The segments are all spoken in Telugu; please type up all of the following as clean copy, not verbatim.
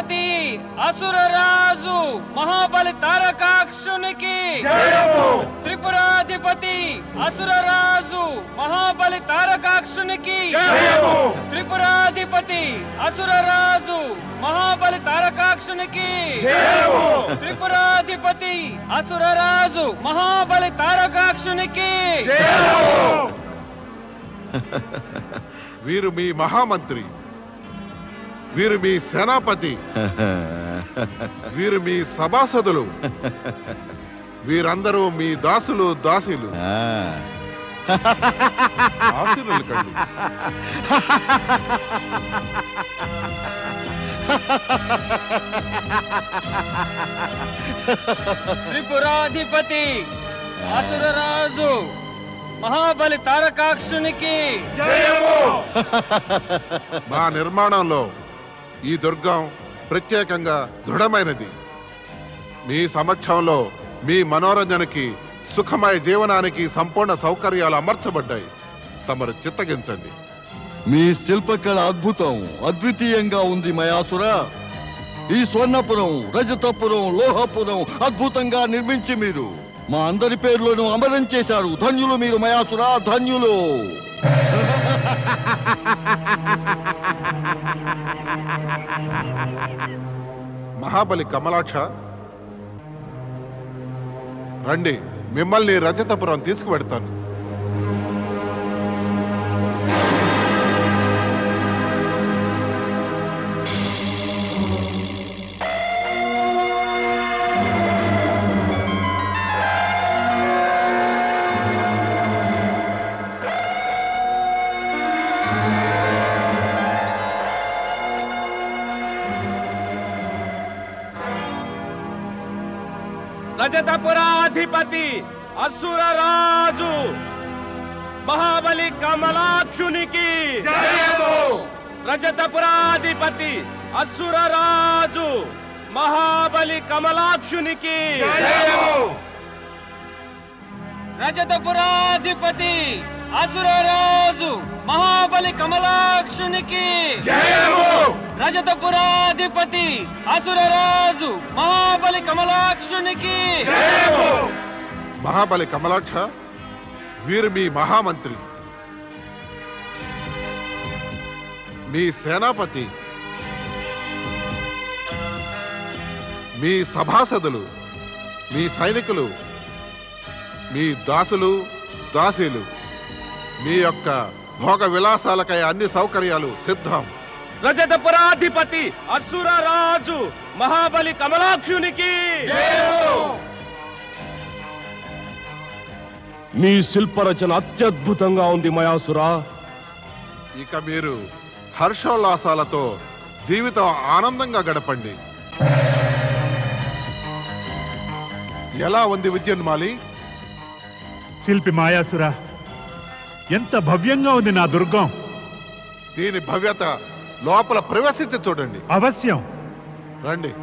త్రిపురాధిపతి అసురరాజు మహాబలి తారకాక్షునికి త్రిపురాధిపతి అసురరాజు మహాబలి తారకాక్షునికి త్రిపురాధిపతి అసురరాజు మహాబలి తారకాక్షునికి త్రిపురాధిపతి అసురరాజు మహాబలి తారకాక్షునికి. వీరు మీ మహామంత్రి, వీరు మీ సేనాపతి, వీరు మీ సభాసదులు, వీరందరూ మీ దాసులు దాసీలు. త్రిపురాధిపతి అసురరాజు మహాబలి తారకాక్షునికి. మా నిర్మాణంలో ఈ దుర్గం ప్రత్యేకంగా దృఢమైనది. మీ సమక్షంలో మీ మనోరంజనకి, సుఖమయ జీవనానికి సంపూర్ణ సౌకర్యాలు అమర్చబడ్డాయి. తమరు చిత్తగించండి. మీ శిల్పకళ అద్భుతం, అద్వితీయంగా ఉంది మయాసుర. ఈ స్వర్ణపురం, రజతపురం, లోహపురం అద్భుతంగా నిర్మించి మీరు మా అందరి పేర్లను అమరం చేశారు. ధన్యులు మీరు మయాసుర, ధన్యులు. మహాబలి కమలాక్ష, రండి, మిమ్మల్ని రజతపురం తీసుకువెడతాను. రజతపురాధిపతి అసురరాజు మహాబలి కమలాక్షునికి. రజతపురాధిపతి అసురరాజు మహాబలి కమలాక్షునికి. రజతపురాధిపతి అసురరాజు మహాబలి కమలాక్షునికి. రజతపురాధిపతి అసురరాజు మహాబలి కమలాక్షునికి. మహాబలి కమలాక్ష, వీరు మీ మహామంత్రి, మీ సేనాపతి, మీ సభాసదులు, మీ సైనికులు, మీ దాసులు దాసీలు. మీ యొక్క భోగ విలాసాలకై అన్ని సౌకర్యాలు సిద్ధం. రజతపురాధిపతి అసురరాజు మహాబలి కమలాక్షునికి. మీ శిల్పరచన అత్యద్భుతంగా ఉంది మయాసురా. ఇక మీరు హర్షోల్లాసాలతో జీవితం ఆనందంగా గడపండి. ఎలా ఉంది విద్యున్మాలి? శిల్పి మాయాసుర, ఎంత భవ్యంగా ఉంది నా దుర్గం. దీని భవ్యత లోపల ప్రవేశించి చూడండి. అవశ్యం రండి.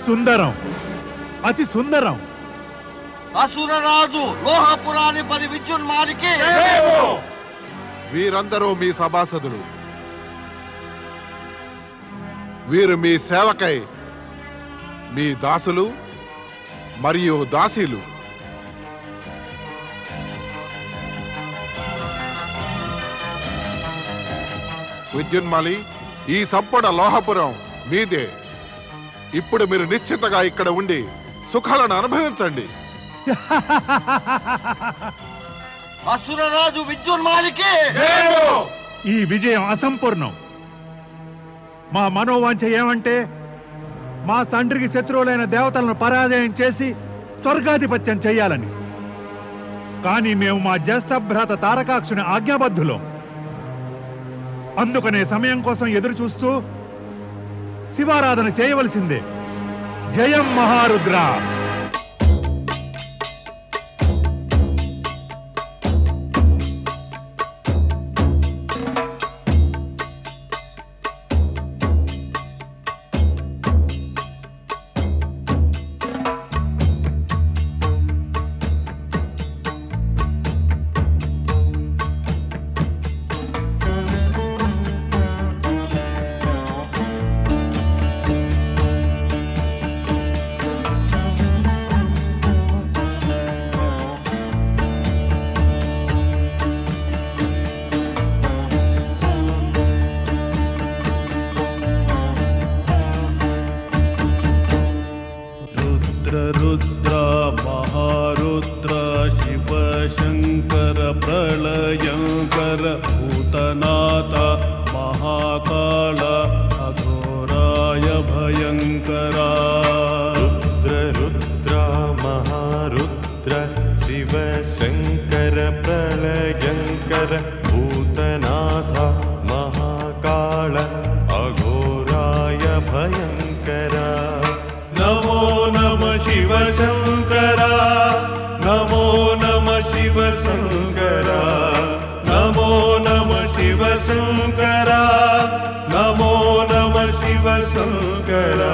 సుందరం, అతి సుందరం. అసురరాజు లోహపురాధిపతి విద్యున్మాలికి. వీరందరూ మీ సభాసదులు, వీరు మీ సేవకై మీ దాసులు మరియు దాసీలు. విద్యున్మాలి, ఈ సంపూర్ణ లోహపురం మీదే. ఇప్పుడు మీరు నిశ్చితగా ఇక్కడ ఉండి సుఖాలను అనుభవించండి. అసురరాజు విద్యున్మాలికి. ఈ విజయం అసంపూర్ణం. మా మనోవాంఛ ఏమంటే మా తండ్రికి శత్రువులైన దేవతలను పరాజయం చేసి స్వర్గాధిపత్యం చెయ్యాలని. కానీ మేము మా జ్యేష్ఠభ్రాత తారకాక్షుని ఆజ్ఞాబద్ధులం. అందుకనే సమయం కోసం ఎదురు చూస్తూ శివారాధన చేయవలసిందే. జయం మహారుద్ర. रुद्र महारुद्र शिव शंकर प्रलयंकर भूतनाथ महाकाल अघोराय भयंकरा. रुद्र महारुद्र शिव शंकर प्रलयंकर भूतनाथ महाकाल अघोराय भयंकरा. नमो नमः शिव शंकरा, नमो नमः शिव शंकरा, नमो नमः शिव शंकरा, नमो नमः शिव शंकरा,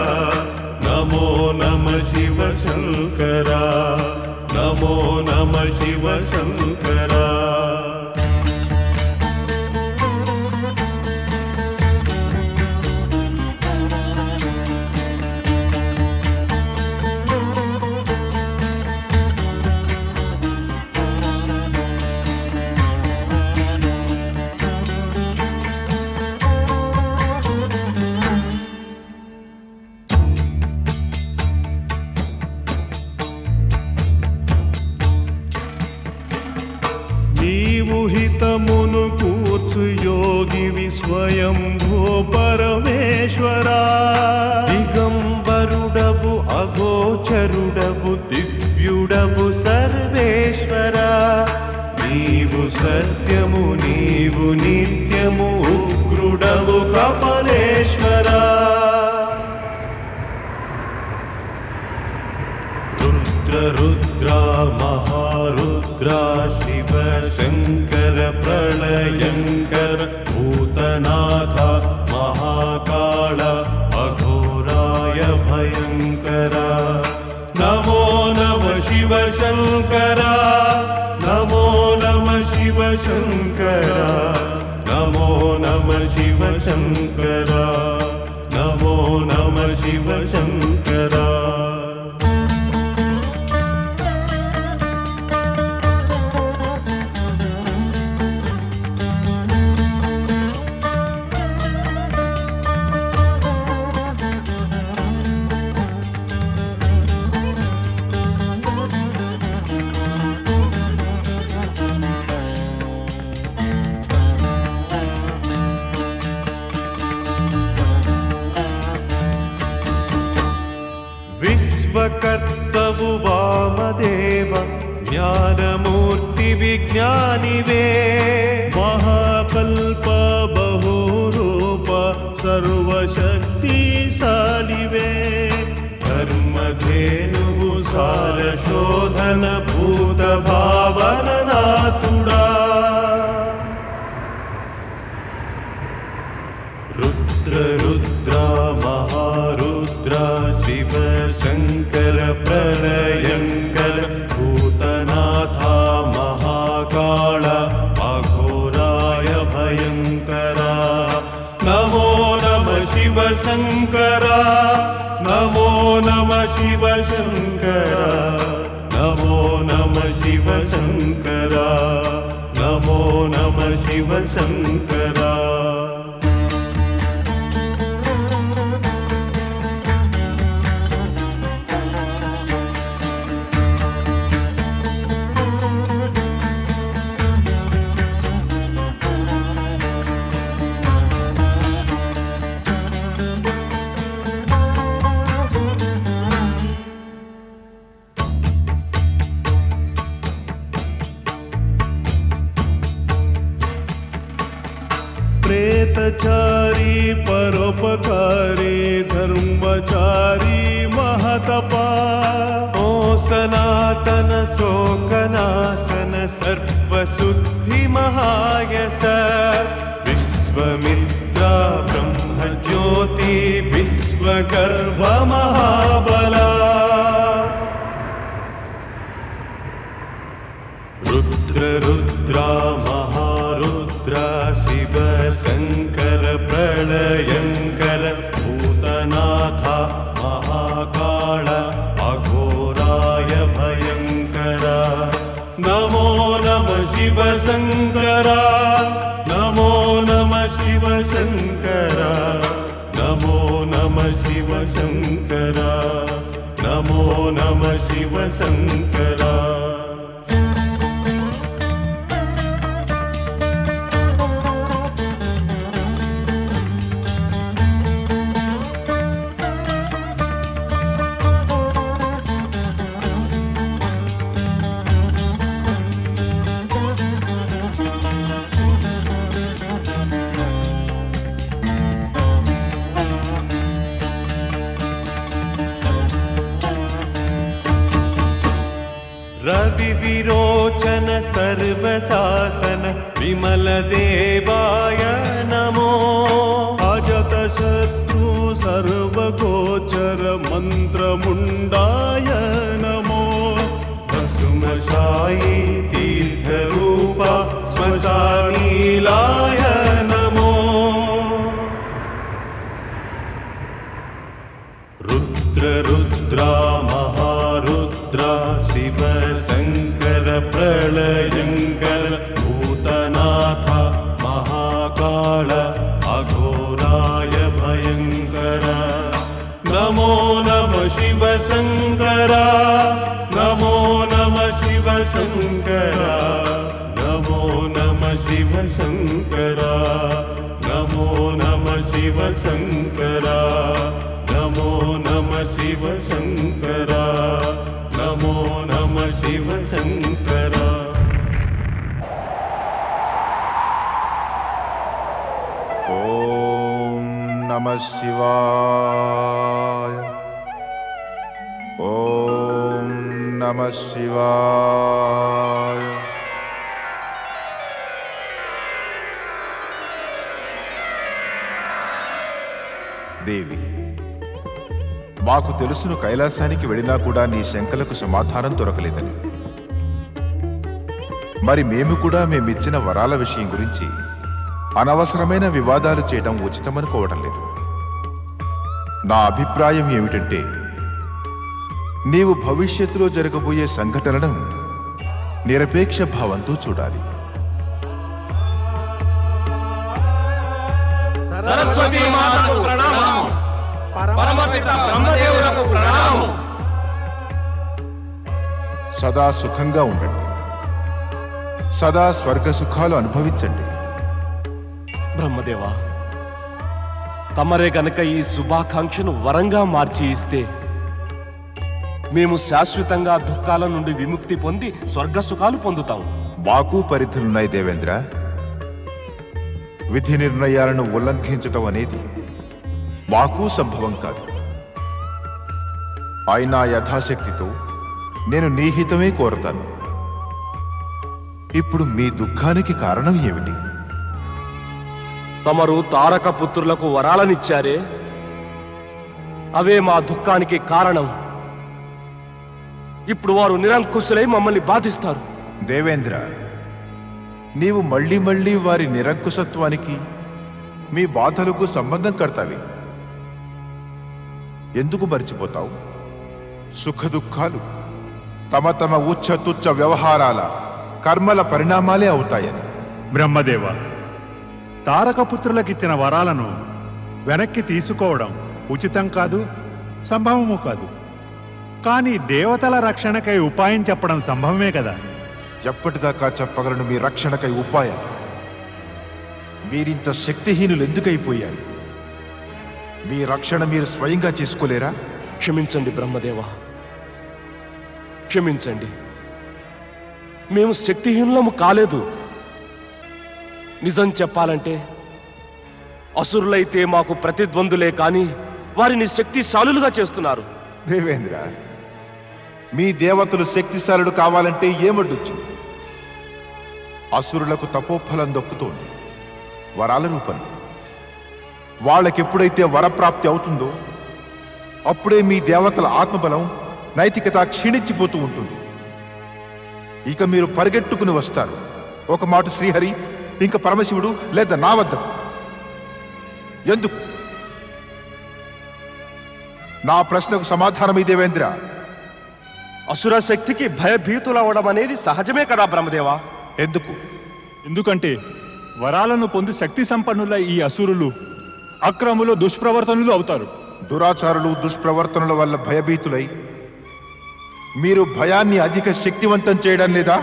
नमो नमः शिव शंकरा, नमो नमः शिव शंकरा. हितमुनु कूर्चु योगिवि स्वयंभो परमेश्वरा. दिगंबरुडवु अगोचरुडवु दिव्युडवु सर्वेश्वरा. नीवु सत्यमु नीवु नित्यमु उग्रुडवु कपालेश्वरा. रुद्र महारुद्र शिव शंकर प्रलयंकर भूतनाथ महाकाल अघोराय भयंकरा. नमो नमः शिव शंकरा, नमो नमः शिव शंकरा, नमो नमः शिव शंकरा, नमो नमः शिव शंकरा. विश्वकर्तवु वामदेव ज्ञानमूर्ति विज्ञानिवे. महाकल्प बहुरूप सर्वशक्तिशालिवे. धर्मधेनुवु सारशोधन भूत भावननाथुडा. रुद्र महारुद्र शिव शंकर प्रलयंकर भूतनाथ महाकाल अघोराय भयंकरा. नमो नमः शिव शंकरा, नमो नमः शिव शंकरा, नमो नमः शिव शंकरा, नमो नमः शिव शंकरा. प्रेतचारी परोपकारी धर्मचारी महतपा ओ सनातन शोकनाशन सर्वशुद्धि महायस विश्वमित्रा ब्रह्मज्योति विश्वगर्भ महाबला रुद्र रुद्रा महारुद्रा शिव शंकर प्रलयंकर भूतनाथा महाकाल अघोराय भयंकरा नमो नमः शिव शंकरा नमो नमः शिव शंकरा नमो नमः शिव शंकरा नमो नमः शिव शंकरा रवि विरोचन सर्वशासन विमल देवाय नमो अजत शत्रु सर्वगोचर मंत्रमुंडाय नमो भस्मशायी तीर्थरूपा श्मशानीलाय नमो रुद्र रुद्रा महारुद्रा शिव शंकर प्रलयंकर भूतनाथ महाकाल अघोराय भयंकर नमो नमः शिव शंकरा नमो नमः शिव शंकरा नमो नमः शिव शंकरा नमो नमः शिव शंकरा नमो नमः शिव शंकरा नमो नमः शिव शंकरा ओम नमः शिवाय ओम नमः शिवाय देवी మాకు తెలుసును కైలాసానికి వెళ్ళినా కూడా నీ శంకలకు సమాధానం దొరకలేదని. మరి మేము కూడా మేమిచ్చిన వరాల విషయం గురించి అనవసరమైన వివాదాలు చేయడం ఉచితమనుకోవడం లేదు. నా అభిప్రాయం ఏమిటంటే నీవు భవిష్యత్తులో జరగబోయే సంఘటనలను నిరపేక్ష భావంతో చూడాలి. సరస్వతీ మాతకు ప్రణామం. పరమపిత బ్రహ్మదేవులకు ప్రణామం. సదా సుఖంగా ఉండండి. సదా స్వర్గ సుఖాలు అనుభవించండి. బ్రహ్మదేవా, తమరే గనక ఈ శుభాకాంక్షను వరంగా మార్చి ఇస్తే మేము శాశ్వతంగా దుఃఖాల నుండి విముక్తి పొంది స్వర్గ సుఖాలు పొందుతాం. మాకు పరిధులున్నాయి దేవేంద్ర. విధి నిర్ణయాలను ఉల్లంఘించటం అనేది మాకు సంభవం కాదు. అయినా యథాశక్తితో నేను నీ హితమే కోరతాను. ఇప్పుడు మీ దుఃఖానికి కారణం ఏమిటి? తమరు తారక పుత్రులకు వరాలనిచ్చారే, అవే మా దుఃఖానికి కారణం. ఇప్పుడు వారు నిరంకుశులై మమ్మల్ని బాధిస్తారు. దేవేంద్ర, నీవు మళ్ళీ మళ్ళీ వారి నిరంకుశత్వానికి మీ బాధలకు సంబంధం కడతావి. ఎందుకు మర్చిపోతావు? సుఖ దుఃఖాలు తమ తమ ఉచ్చ తుచ్చ వ్యవహారాల కర్మల పరిణామాలే అవుతాయని. బ్రహ్మదేవ, తారకపుత్రులకిచ్చిన వరాలను వెనక్కి తీసుకోవడం ఉచితం కాదు, సంభవము కాదు. కానీ దేవతల రక్షణకై ఉపాయం చెప్పడం సంభవమే కదా. ఎప్పటిదాకా చెప్పగలను మీ రక్షణకై ఉపాయాలు? మీరింత శక్తిహీనులు ఎందుకైపోయారు? మీ రక్షణ మీరు స్వయంగా చేసుకోలేరా? క్షమించండి బ్రహ్మదేవా, క్షమించండి. మేము శక్తిహీనులము కాలేదు. నిజం చెప్పాలంటే అసురులైతే మాకు ప్రతిద్వందులే కాని వారిని శక్తిశాలులుగా చేస్తున్నారు. దేవేంద్ర, మీ దేవతలు శక్తిశాలుడు కావాలంటే ఏమడ్డొచ్చు? అసురులకు తపోఫలం దొక్కుతోంది వరాల రూపంలో. వాళ్ళకెప్పుడైతే వరప్రాప్తి అవుతుందో అప్పుడే మీ దేవతల ఆత్మబలం, నైతికత క్షీణించిపోతూ ఉంటుంది. ఇక మీరు పరిగెట్టుకుని వస్తారు, ఒక మాట శ్రీహరి, ఇంక పరమశివుడు లేదా నా వద్దకు. ఎందుకు? నా ప్రశ్నకు సమాధానం దేవేంద్ర. అసుర శక్తికి భయభీతులవడం అనేది సహజమే కదా బ్రహ్మదేవా. ఎందుకు? ఎందుకంటే వరాలను పొంది శక్తి సంపన్నుల ఈ అసురులు అక్రములు, దుష్ప్రవర్తనులు అవుతారు. దురాచారులు, దుష్ప్రవర్తనల వల్ల భయభీతులై మీరు భయాన్ని అధిక శక్తివంతం చేయడం లేదా?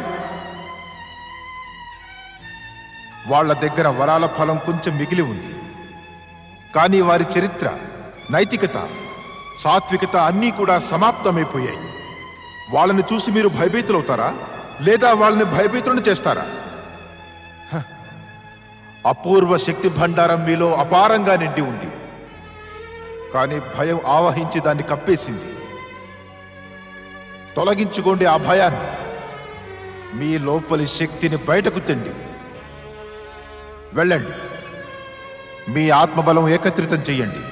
వాళ్ళ దగ్గర వరాల ఫలం కొంచెం మిగిలి ఉంది, కానీ వారి చరిత్ర, నైతికత, సాత్వికత అన్నీ కూడా సమాప్తమైపోయాయి. వాళ్ళని చూసి మీరు భయభీతులవుతారా, లేదా వాళ్ళని భయభీతులను చేస్తారా? అపూర్వ శక్తి భండారం మీలో అపారంగా నిండి ఉంది, కానీ భయం ఆవహించి దాన్ని కప్పేసింది. తొలగించుకోండి ఆ భయాన్ని, మీ లోపలి శక్తిని బయటకు తెండి. వెళ్ళండి, మీ ఆత్మబలం ఏకత్రితం చెయ్యండి.